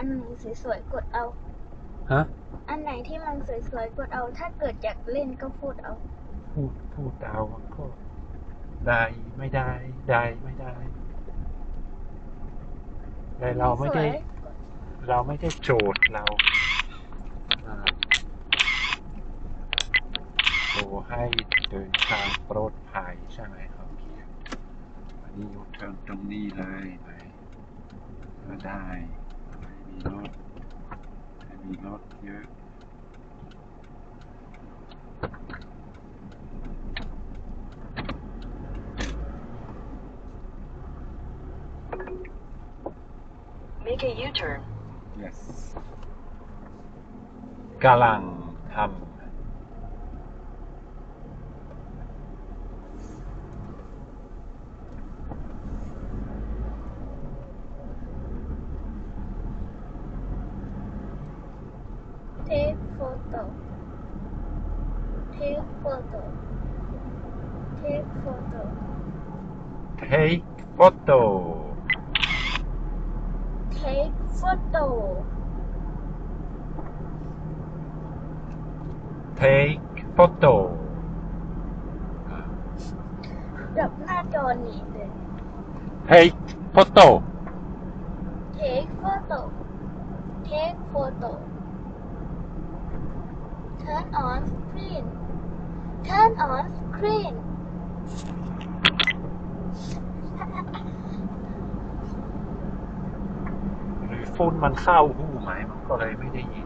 นไหนสวยๆกดเอาฮะอันไหนที่มันสวยๆกดเอาถ้าเกิดอยากเล่นก็พูดเอาพูดเอาก็ได้ไม่ได้ได้ไม่ได้แต่เราไม่ได้โจทย์เราโทรให้เดินทางปลอดภัยใช่ไหมครับอันนี้ยูเทิร์นตรงนี้เลยก็ได้ไม่มีรถเยอะMake a U-turn. yes กำลังทำTake photo Take photo Take photo take photo Take photo take photo ดับหน้าจอหนีเลย take photo Take photo Take photo Turn on screen Turn on screen หรือฝุ่นมันเข้าหูไหมมันก็เลยไม่ได้ยิน